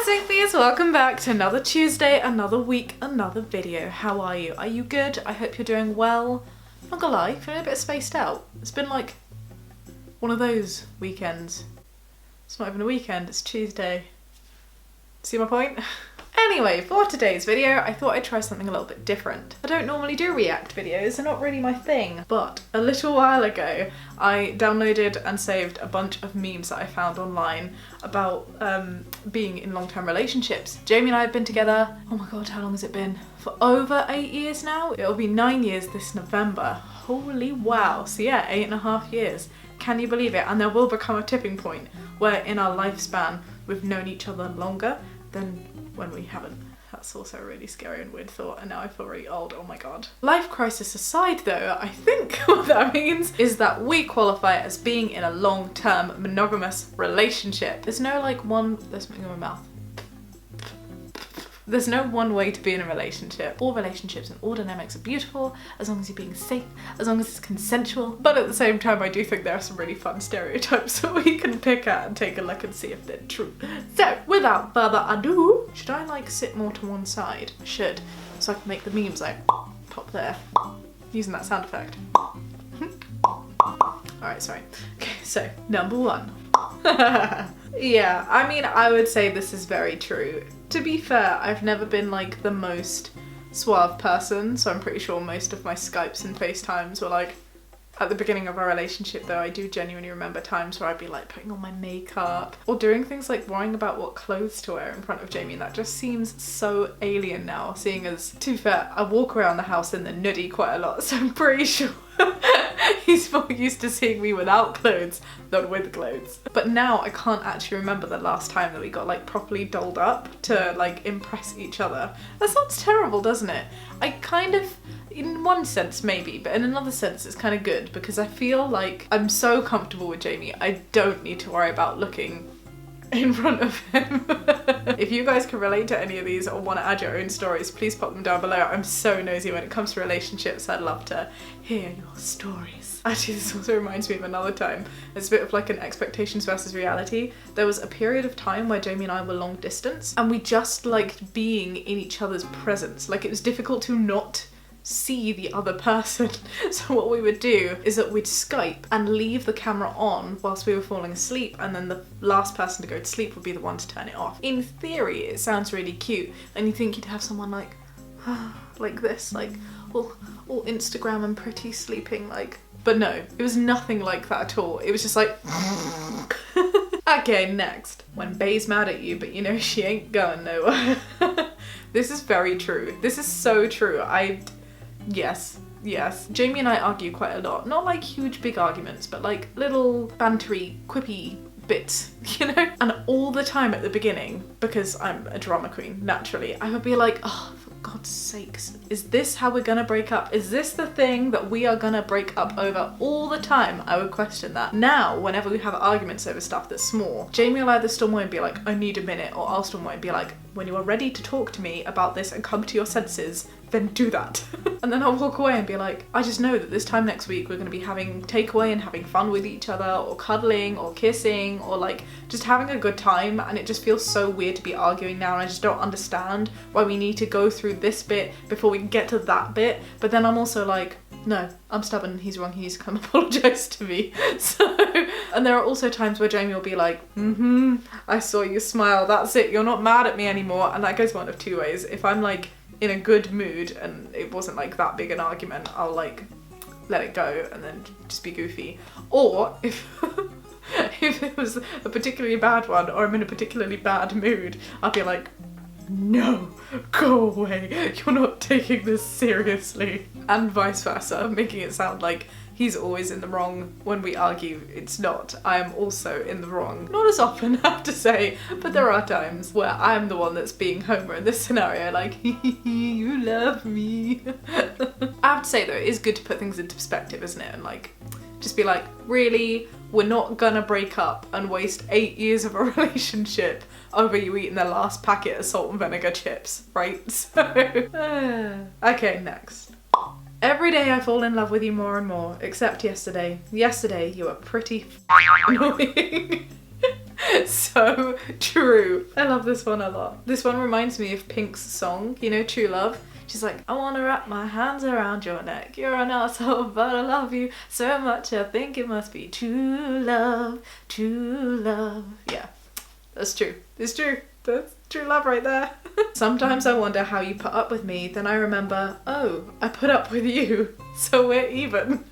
Sophies, welcome back to another Tuesday, another week, another video. How are you? Are you good? I hope you're doing well. I'm not gonna lie, feeling a bit spaced out. It's been like one of those weekends. It's not even a weekend, it's Tuesday. See my point? Anyway, for today's video, I thought I'd try something a little bit different. I don't normally do react videos, they're not really my thing, but a little while ago, I downloaded and saved a bunch of memes that I found online about being in long-term relationships. Jamie and I have been together, oh my god, how long has it been? For over 8 years now? It'll be 9 years this November. Holy wow. So yeah, 8.5 years. Can you believe it? And there will become a tipping point where in our lifespan, we've known each other longer than when we haven't. That's also a really scary and weird thought, and now I feel really old, oh my god. Life crisis aside though, I think what that means is that we qualify as being in a long-term monogamous relationship. There's no like there's something in my mouth. There's no one way to be in a relationship. All relationships and all dynamics are beautiful, as long as you're being safe, as long as it's consensual. But at the same time, I do think there are some really fun stereotypes that we can pick at and take a look and see if they're true. So, without further ado, should I like sit more to one side? I should, so I can make the memes like pop there, using that sound effect. Alright, sorry. Okay, so number one. Yeah, I mean, I would say this is very true. To be fair, I've never been like the most suave person, so I'm pretty sure most of my Skypes and FaceTimes were like at the beginning of our relationship, though I do genuinely remember times where I'd be like putting on my makeup or doing things like worrying about what clothes to wear in front of Jamie, and that just seems so alien now, seeing as, to be fair, I walk around the house in the nudie quite a lot, so I'm pretty sure he's more used to seeing me without clothes than with clothes. But now I can't actually remember the last time that we got like properly dolled up to like impress each other. That sounds terrible, doesn't it? I kind of, in one sense maybe, but in another sense it's kind of good because I feel like I'm so comfortable with Jamie, I don't need to worry about looking in front of him. If you guys can relate to any of these or want to add your own stories, please pop them down below. I'm so nosy when it comes to relationships. I'd love to hear your stories. Actually, this also reminds me of another time. It's a bit of like an expectations versus reality. There was a period of time where Jamie and I were long distance and we just liked being in each other's presence. Like, it was difficult to not see the other person. So what we would do is that we'd Skype and leave the camera on whilst we were falling asleep, and then the last person to go to sleep would be the one to turn it off. In theory, it sounds really cute, and you think you'd have someone like like this, like all Instagram and pretty sleeping, like, but no, it was nothing like that at all. It was just like okay, next. When Bay's mad at you, but you know she ain't going nowhere. This is very true. This is so true. Yes. Jamie and I argue quite a lot. Not like huge big arguments, but like little bantery, quippy bits, you know? And all the time at the beginning, because I'm a drama queen, naturally, I would be like, oh, for God's sakes, is this how we're gonna break up? Is this the thing that we are gonna break up over? All the time I would question that. Now, whenever we have arguments over stuff that's small, Jamie will either storm away and be like, I need a minute, or I'll storm away and be like, when you are ready to talk to me about this and come to your senses, then do that. And then I'll walk away and be like, I just know that this time next week we're gonna be having takeaway and having fun with each other, or cuddling, or kissing, or like just having a good time, and it just feels so weird to be arguing now, and I just don't understand why we need to go through this bit before we can get to that bit. But then I'm also like, no, I'm stubborn, he's wrong, he needs to come apologise to me. So, and there are also times where Jamie will be like, I saw you smile, that's it, you're not mad at me anymore. And that goes one of two ways. If I'm like in a good mood and it wasn't like that big an argument, I'll like let it go and then just be goofy. Or if if it was a particularly bad one, or I'm in a particularly bad mood, I'll be like, no, go away, you're not taking this seriously. And vice versa, making it sound like he's always in the wrong when we argue. It's not. I am also in the wrong. Not as often, I have to say, but there are times where I'm the one that's being Homer in this scenario, like, you love me. I have to say though, it is good to put things into perspective, isn't it? And like, just be like, really? We're not gonna break up and waste 8 years of a relationship over you eating the last packet of salt and vinegar chips, right? So, okay, next. Every day I fall in love with you more and more, except yesterday. Yesterday you were pretty annoying. So true. I love this one a lot. This one reminds me of Pink's song, you know, True Love. She's like, I wanna wrap my hands around your neck. You're an asshole, but I love you so much. I think it must be true love, true love. Yeah, that's true. It's true. That's true love right there. Sometimes I wonder how you put up with me. Then I remember, oh, I put up with you. So we're even.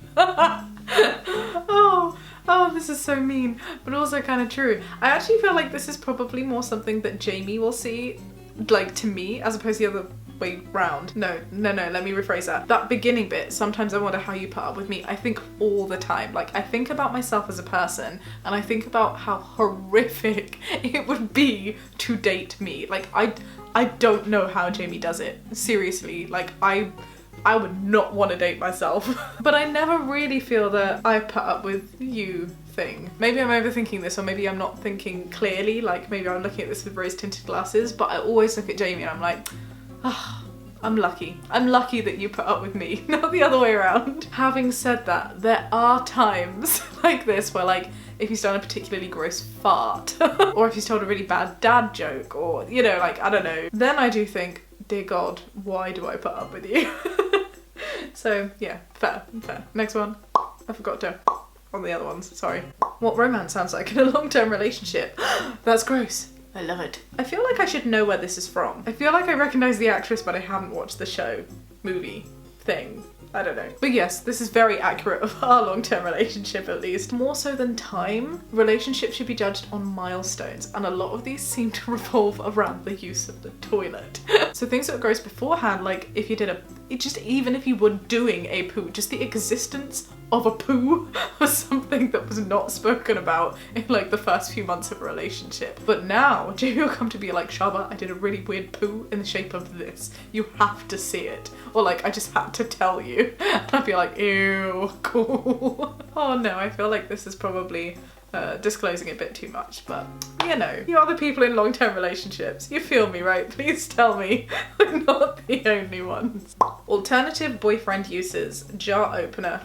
Oh, this is so mean, but also kind of true. I actually feel like this is probably more something that Jamie will see, like, to me, as opposed to the other way round. No, let me rephrase that. That beginning bit, sometimes I wonder how you put up with me, I think all the time. Like, I think about myself as a person, and I think about how horrific it would be to date me. Like, I don't know how Jamie does it. Seriously, like, I would not want to date myself. But I never really feel that I put up with you thing. Maybe I'm overthinking this, or maybe I'm not thinking clearly, like maybe I'm looking at this with rose-tinted glasses, but I always look at Jamie and I'm like, ah, I'm lucky. I'm lucky that you put up with me, not the other way around. Having said that, there are times like this where, like, if he's done a particularly gross fart, or if he's told a really bad dad joke, or, you know, like, I don't know, then I do think, dear God, why do I put up with you? So yeah, fair. Next one. I forgot to on the other ones, sorry. What romance sounds like in a long-term relationship? That's gross. I love it. I feel like I should know where this is from. I feel like I recognise the actress, but I haven't watched the show, movie, thing. I don't know. But yes, this is very accurate of our long-term relationship, at least. More so than time, relationships should be judged on milestones, and a lot of these seem to revolve around the use of the toilet. So things that were gross beforehand, like if you did even if you were doing a poo, just the existence of a poo was something that was not spoken about in like the first few months of a relationship. But now, Jamie will come to be like, Shaaba, I did a really weird poo in the shape of this. You have to see it. Or like, I just had to tell you. And I'd be like, ew, cool. Oh no, I feel like this is probably disclosing a bit too much, but you know, you are the people in long-term relationships. You feel me, right? Please tell me we're not the only ones. Alternative boyfriend uses, jar opener.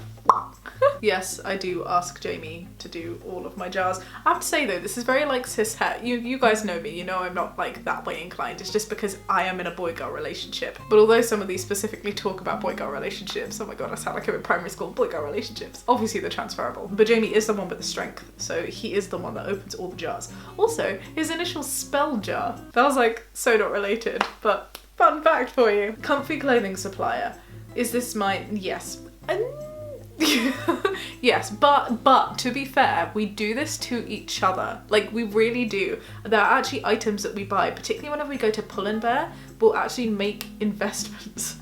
Yes, I do ask Jamie to do all of my jars. I have to say though, this is very like cis-het. You guys know me, you know I'm not like that way inclined. It's just because I am in a boy-girl relationship. But although some of these specifically talk about boy-girl relationships, oh my god, I sound like I'm in primary school, boy-girl relationships. Obviously they're transferable, but Jamie is the one with the strength, so he is the one that opens all the jars. Also, his initial spell jar. That was like so not related, but fun fact for you. Comfy clothing supplier. Is this my, yes. Yes, but to be fair, we do this to each other. Like, we really do. There are actually items that we buy, particularly whenever we go to Pull and Bear, we'll actually make investments.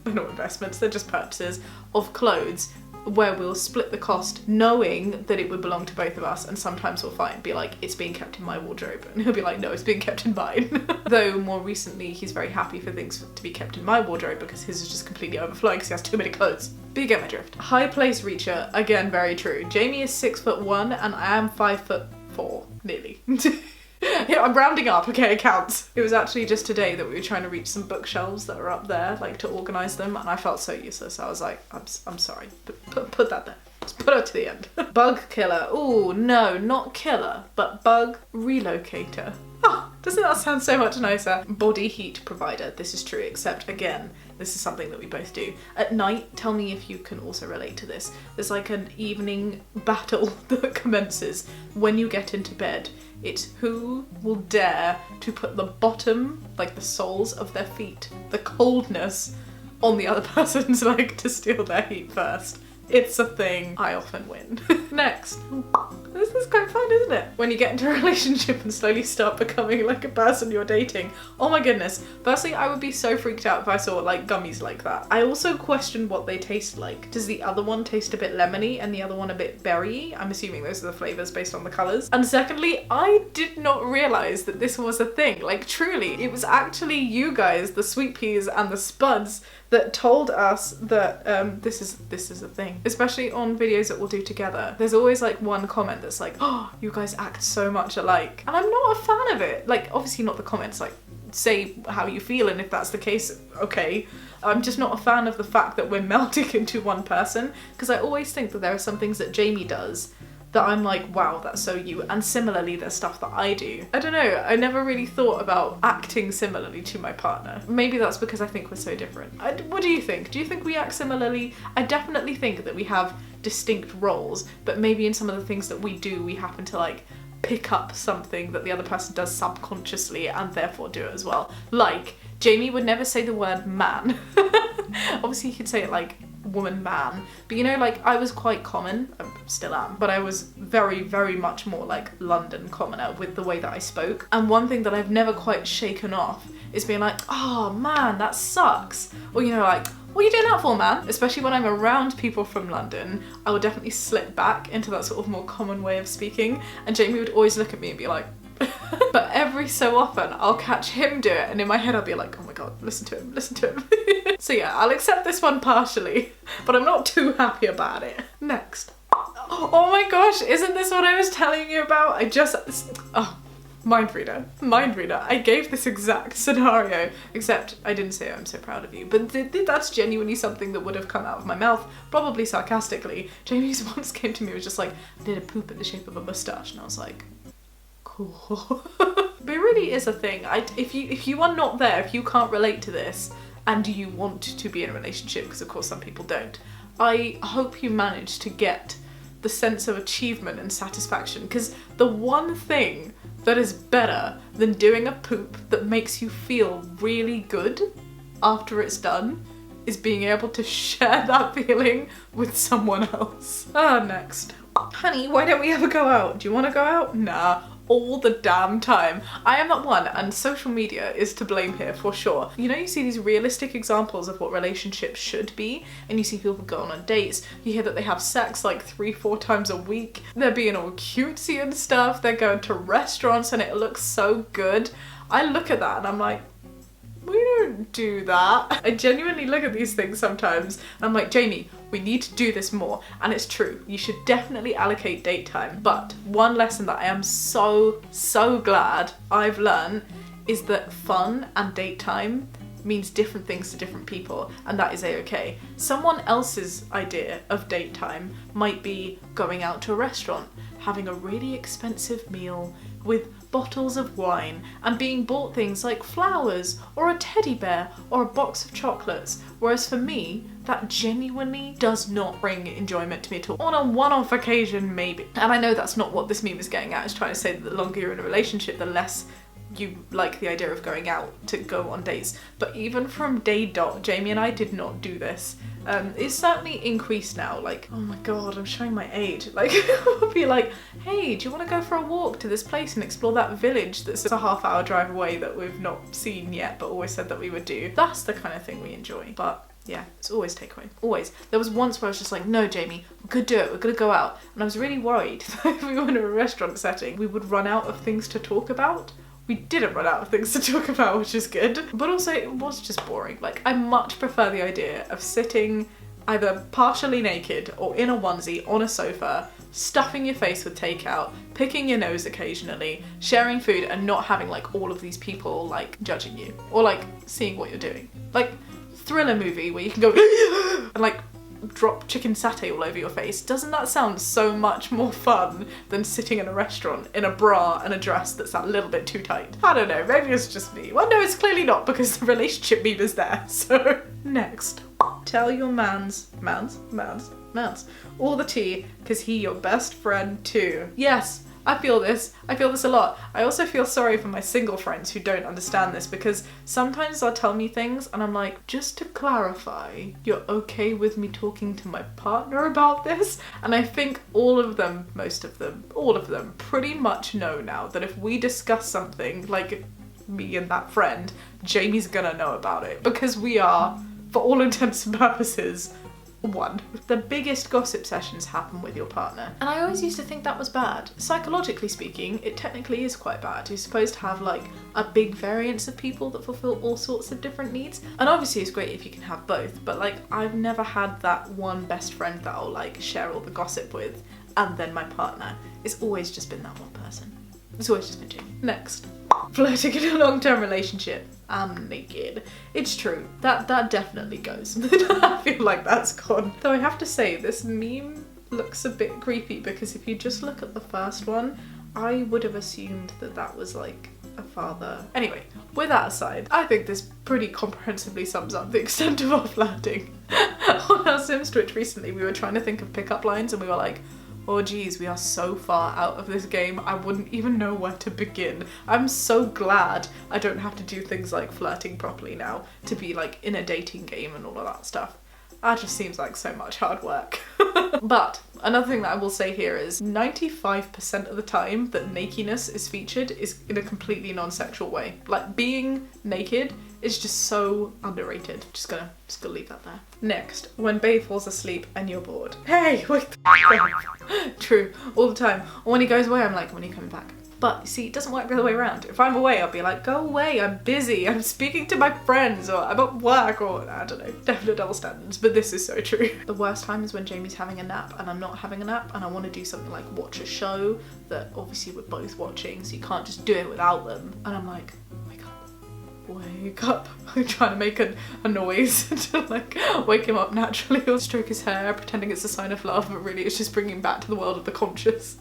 They're not investments, they're just purchases of clothes where we'll split the cost knowing that it would belong to both of us, and sometimes we'll fight and be like, it's being kept in my wardrobe, and he'll be like, no, it's being kept in mine. Though more recently he's very happy for things to be kept in my wardrobe because his is just completely overflowing because he has too many clothes. But you get my drift. High place reacher, again very true. Jamie is 6'1" and I am 5'4", nearly. Yeah, I'm rounding up, okay, it counts. It was actually just today that we were trying to reach some bookshelves that are up there, like to organise them, and I felt so useless. I was like, I'm sorry, put that there. Just put it to the end. Bug killer. Ooh, no, not killer, but bug relocator. Oh, doesn't that sound so much nicer? Body heat provider. This is true, except again, this is something that we both do. At night, tell me if you can also relate to this. There's like an evening battle that commences when you get into bed. It's who will dare to put the bottom, like the soles of their feet, the coldness, on the other person's leg to steal their heat first. It's a thing. I often win. Next. This is quite fun, isn't it? When you get into a relationship and slowly start becoming like a person you're dating. Oh my goodness. Firstly, I would be so freaked out if I saw like gummies like that. I also question what they taste like. Does the other one taste a bit lemony and the other one a bit berry? I'm assuming those are the flavours based on the colours. And secondly, I did not realise that this was a thing. Like truly, it was actually you guys, the sweet peas and the spuds, that told us that this is a thing. Especially on videos that we'll do together. There's always like one comment that's like, oh, you guys act so much alike. And I'm not a fan of it. Like, obviously not the comments, like, say how you feel, and if that's the case, okay. I'm just not a fan of the fact that we're melding into one person, because I always think that there are some things that Jamie does that I'm like, wow, that's so you. And similarly, there's stuff that I do. I don't know, I never really thought about acting similarly to my partner. Maybe that's because I think we're so different. What do you think? Do you think we act similarly? I definitely think that we have distinct roles, but maybe in some of the things that we do, we happen to like pick up something that the other person does subconsciously and therefore do it as well. Like, Jamie would never say the word man. Obviously he could say it like woman, man, but you know, like I was quite common, I still am, but I was very, very much more like London commoner with the way that I spoke. And one thing that I've never quite shaken off is being like, oh man, that sucks. Or you know, like, what are you doing that for, man? Especially when I'm around people from London, I would definitely slip back into that sort of more common way of speaking, and Jamie would always look at me and be like, but every so often I'll catch him do it, and in my head I'll be like, oh my god, listen to him, listen to him. So yeah, I'll accept this one partially, but I'm not too happy about it. Next. Oh my gosh, isn't this what I was telling you about? Mind reader. I gave this exact scenario, except I didn't say I'm so proud of you, but that's genuinely something that would have come out of my mouth, probably sarcastically. Jamie's once came to me and was just like, I did a poop in the shape of a moustache, and I was like, cool. But it really is a thing. If you are not there, if you can't relate to this, and you want to be in a relationship, because of course some people don't, I hope you manage to get the sense of achievement and satisfaction, because the one thing that is better than doing a poop that makes you feel really good after it's done is being able to share that feeling with someone else. Next. Honey, why don't we ever go out? Do you want to go out? Nah. All the damn time. I am that one, and social media is to blame here for sure. You know, you see these realistic examples of what relationships should be, and you see people going on dates, you hear that they have sex like 3-4 times a week, they're being all cutesy and stuff, they're going to restaurants and it looks so good. I look at that and I'm like, we don't do that. I genuinely look at these things sometimes and I'm like, Jamie, we need to do this more. And it's true, you should definitely allocate date time. But one lesson that I am so glad I've learned is that fun and date time means different things to different people, and that is a-okay. Someone else's idea of date time might be going out to a restaurant, having a really expensive meal with bottles of wine, and being bought things like flowers or a teddy bear or a box of chocolates, whereas for me, that genuinely does not bring enjoyment to me at all. On a one-off occasion, maybe. And I know that's not what this meme is getting at, it's trying to say that the longer you're in a relationship, the less you like the idea of going out to go on dates. But even from day dot, Jamie and I did not do this. It's certainly increased now, like, oh my god, I'm showing my age. Like, we'll be like, hey, do you want to go for a walk to this place and explore that village that's a half-hour drive away that we've not seen yet but always said that we would do? That's the kind of thing we enjoy. But yeah, it's always takeaway, always. There was once where I was just like, no, Jamie, we could do it, we're gonna go out. And I was really worried that if we were in a restaurant setting, we would run out of things to talk about. We didn't run out of things to talk about, which is good. But also, it was just boring. Like, I much prefer the idea of sitting either partially naked or in a onesie on a sofa, stuffing your face with takeout, picking your nose occasionally, sharing food, and not having like all of these people like judging you or like seeing what you're doing. Like, thriller movie where you can go and like drop chicken satay all over your face. Doesn't that sound so much more fun than sitting in a restaurant in a bra and a dress that's a little bit too tight? I don't know, maybe it's just me. Well, no, it's clearly not, because the relationship meme is there. So, next. Tell your mans all the tea, because he your best friend too. Yes, I feel this a lot. I also feel sorry for my single friends who don't understand this, because sometimes they'll tell me things and I'm like, just to clarify, you're okay with me talking to my partner about this? And I think all of them pretty much know now that if we discuss something, like me and that friend, Jamie's gonna know about it, because we are, for all intents and purposes, one. The biggest gossip sessions happen with your partner. And I always used to think that was bad. Psychologically speaking, it technically is quite bad. You're supposed to have like a big variance of people that fulfill all sorts of different needs. And obviously it's great if you can have both, but like I've never had that one best friend that I'll like share all the gossip with, and then my partner. It's always just been that one person. It's always just been Jamie. Next. Flirting in a long-term relationship. I'm naked. It's true. That definitely goes. I feel like that's gone. Though I have to say, this meme looks a bit creepy because if you just look at the first one, I would have assumed that that was like a father. Anyway, with that aside, I think this pretty comprehensively sums up the extent of our flirting. On our Sims Twitch recently, we were trying to think of pickup lines and we were like, oh geez, we are so far out of this game, I wouldn't even know where to begin. I'm so glad I don't have to do things like flirting properly now to be like in a dating game and all of that stuff. That just seems like so much hard work. But another thing that I will say here is 95% of the time that nakedness is featured is in a completely non-sexual way. Like being naked is just so underrated. Just gonna leave that there. Next, when Babe falls asleep and you're bored. Hey, wake the up. True, all the time. Or when he goes away, I'm like, when are you coming back? But you see, it doesn't work the other way around. If I'm away, I'll be like, go away, I'm busy, I'm speaking to my friends, or I'm at work, or I don't know, definite double standards, but this is so true. The worst time is when Jamie's having a nap and I'm not having a nap and I want to do something like watch a show that obviously we're both watching, so you can't just do it without them. And I'm like, wake up. I'm trying to make a noise to like wake him up naturally or stroke his hair pretending it's a sign of love, but really it's just bringing him back to the world of the conscious.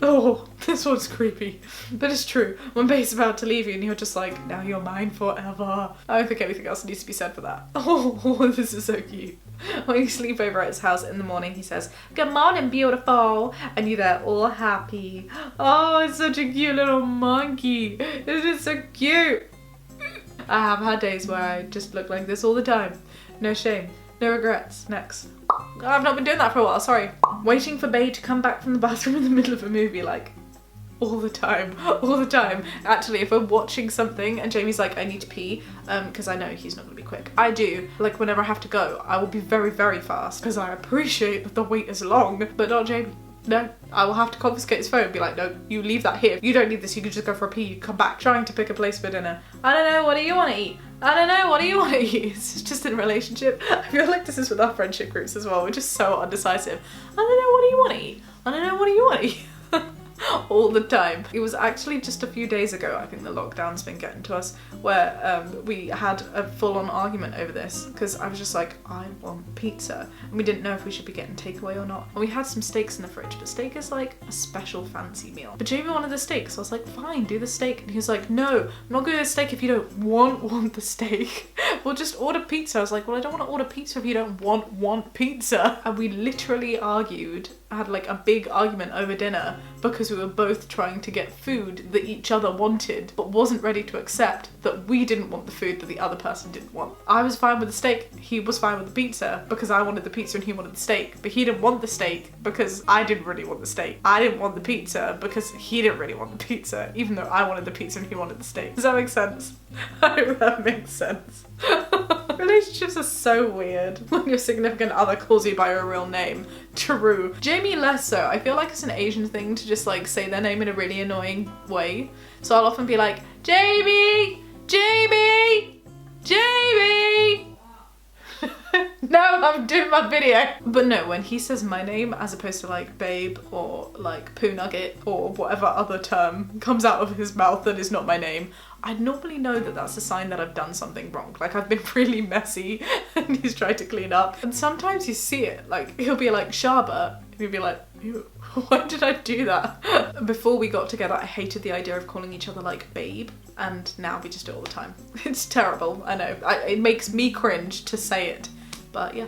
Oh, this one's creepy. But it's true. When Babe's about to leave you and you're just like, now you're mine forever. I don't think anything else needs to be said for that. Oh, this is so cute. When you sleep over at his house in the morning, he says, good morning, beautiful. And you're there all happy. Oh, it's such a cute little monkey. This is so cute. I have had days where I just look like this all the time. No shame, no regrets. Next. I've not been doing that for a while, sorry. Waiting for Bae to come back from the bathroom in the middle of a movie, like, all the time. Actually, if we're watching something and Jamie's like, I need to pee, because I know he's not gonna be quick. I do, like whenever I have to go, I will be very, very fast, because I appreciate that the wait is long, but not Jamie. No, I will have to confiscate his phone and be like, no, you leave that here. You don't need this, you can just go for a pee, you come back. Trying to pick a place for dinner. I don't know, what do you want to eat? I don't know, what do you want to eat? It's just in a relationship. I feel like this is with our friendship groups as well. We're just so undecisive. I don't know, what do you want to eat? I don't know, what do you want to eat? All the time. It was actually just a few days ago, I think the lockdown's been getting to us, where we had a full-on argument over this because I was just like, I want pizza, and we didn't know if we should be getting takeaway or not. And we had some steaks in the fridge, but steak is like a special fancy meal. But Jamie wanted the steak, so I was like, fine, do the steak. And he was like, no, I'm not going to do the steak if you don't want the steak. We'll just order pizza. I was like, well, I don't want to order pizza if you don't want pizza. And we literally argued, had like a big argument over dinner because we were both trying to get food that each other wanted but wasn't ready to accept that we didn't want the food that the other person didn't want. I was fine with the steak, he was fine with the pizza because I wanted the pizza and he wanted the steak, but he didn't want the steak because I didn't really want the steak. I didn't want the pizza because he didn't really want the pizza, even though I wanted the pizza and he wanted the steak. Does that make sense? I hope that makes sense. Relationships are so weird when your significant other calls you by your real name. True. Jamie less so. I feel like it's an Asian thing to just like say their name in a really annoying way. So I'll often be like, Jamie! Jamie! Jamie! No, I'm doing my video. But no, when he says my name as opposed to like babe or like poo nugget or whatever other term comes out of his mouth that is not my name, I normally know that that's a sign that I've done something wrong. Like I've been really messy and he's tried to clean up. And sometimes you see it, like he'll be like Shaaba and you'll be like, ew, why did I do that? Before we got together, I hated the idea of calling each other like babe, and now we just do it all the time. It's terrible, I know. It makes me cringe to say it, but yeah,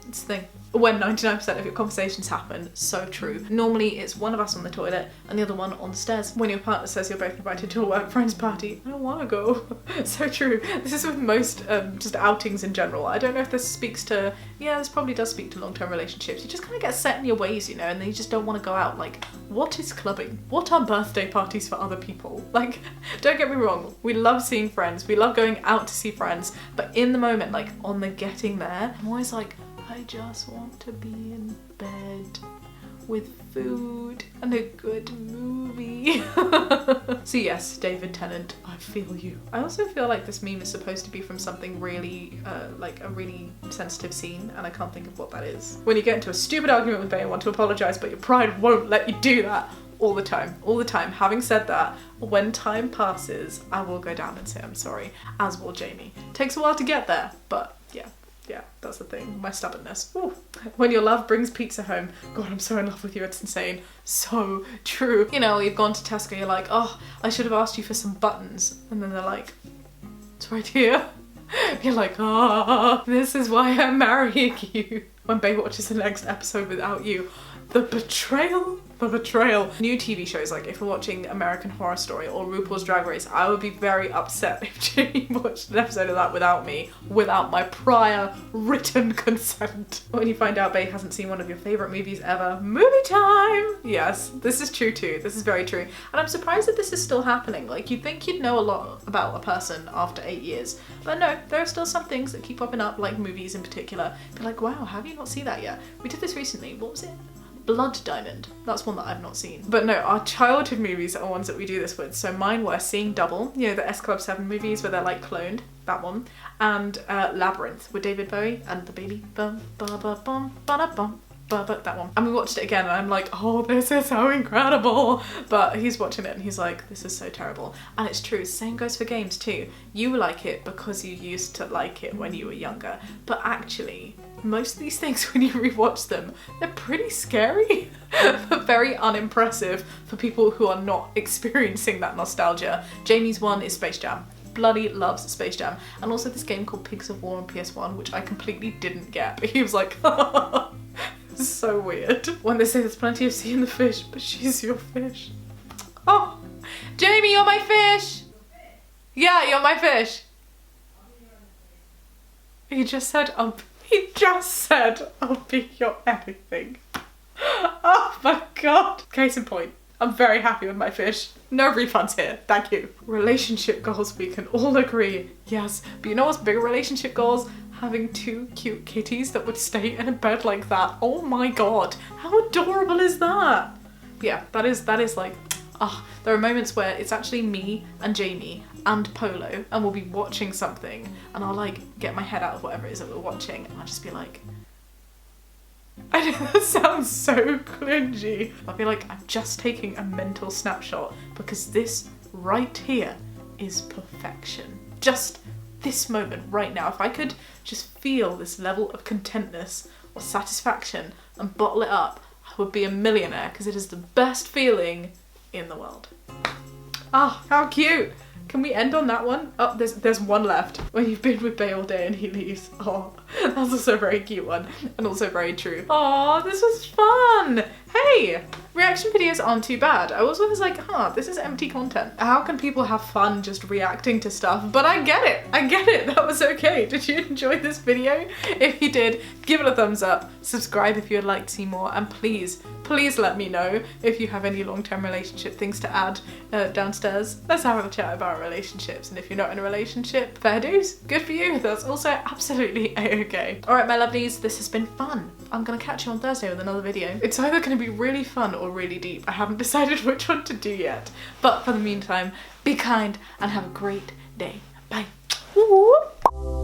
it's the thing. When 99% of your conversations happen, so true. Normally it's one of us on the toilet and the other one on the stairs. When your partner says you're both invited to a work friend's party, I don't want to go. So true. This is with most just outings in general. I don't know if this speaks to, yeah, this probably does speak to long-term relationships. You just kind of get set in your ways, you know, and then you just don't want to go out. Like, what is clubbing? What are birthday parties for other people? Like, don't get me wrong, we love seeing friends, we love going out to see friends, but in the moment, like on the getting there, I'm always like, I just want to be in bed with food and a good movie. So yes, David Tennant, I feel you. I also feel like this meme is supposed to be from something really, like a really sensitive scene, and I can't think of what that is. When you get into a stupid argument with Bae and want to apologise, but your pride won't let you do that. All the time. Having said that, when time passes, I will go down and say I'm sorry, as will Jamie. Takes a while to get there, but yeah. Yeah, that's the thing. My stubbornness. Ooh. When your love brings pizza home. God, I'm so in love with you. It's insane. So true. You know, you've gone to Tesco, you're like, oh, I should have asked you for some buttons. And then they're like, it's right here. You're like, ah, this is why I'm marrying you. When Babe watches the next episode without you, the betrayal. The betrayal. New TV shows, like if we're watching American Horror Story or RuPaul's Drag Race, I would be very upset if Jamie watched an episode of that without me, without my prior written consent. When you find out Babe hasn't seen one of your favourite movies ever, movie time! Yes, this is true too. This is very true. And I'm surprised that this is still happening. Like, you'd think you'd know a lot about a person after 8 years. But no, there are still some things that keep popping up, like movies in particular. Be like, wow, have you not seen that yet? We did this recently. What was it? Blood Diamond. That's one that I've not seen. But no, our childhood movies are ones that we do this with. So mine were Seeing Double, you know, the S Club 7 movies where they're like cloned, that one, and Labyrinth with David Bowie and the baby bum ba ba bum ba da bum ba ba, that one. And we watched it again and I'm like, oh, this is so incredible. But he's watching it and he's like, this is so terrible. And it's true, same goes for games too. You like it because you used to like it when you were younger. But actually, most of these things, when you rewatch them, they're pretty scary, but very unimpressive for people who are not experiencing that nostalgia. Jamie's one is Space Jam. Bloody loves Space Jam. And also this game called Pigs of War on PS1, which I completely didn't get, but he was like, it's so weird. When they say there's plenty of sea in the fish, but she's your fish. Oh, Jamie, you're my fish! Yeah, you're my fish. He just said, he just said, I'll be your anything. Oh my god. Case in point, I'm very happy with my fish. No refunds here, thank you. Relationship goals, we can all agree. Yes, but you know what's bigger relationship goals? Having 2 cute kitties that would stay in a bed like that. Oh my god, how adorable is that? Yeah, that is like, there are moments where it's actually me and Jamie and Polo and we'll be watching something and I'll like get my head out of whatever it is that we're watching and I'll just be like, I know that sounds so cringy. I'll be like, I'm just taking a mental snapshot because this right here is perfection. Just this moment right now, if I could just feel this level of contentness or satisfaction and bottle it up, I would be a millionaire because it is the best feeling in the world. Ah, how cute. Can we end on that one? Oh, there's one left. When you've been with Bay all day and he leaves. Oh, that's also a very cute one and also very true. Oh, this was fun. Hey, reaction videos aren't too bad. I also was like, this is empty content. How can people have fun just reacting to stuff? But I get it. I get it. That was okay. Did you enjoy this video? If you did, give it a thumbs up. Subscribe if you would like to see more. And please let me know if you have any long-term relationship things to add downstairs. Let's have a chat about relationships. And if you're not in a relationship, fair dues. Good for you. That's also absolutely a-okay. All right, my lovelies, this has been fun. I'm gonna catch you on Thursday with another video. It's either gonna be really fun or really deep. I haven't decided which one to do yet. But for the meantime, be kind and have a great day. Bye. Woo-woo.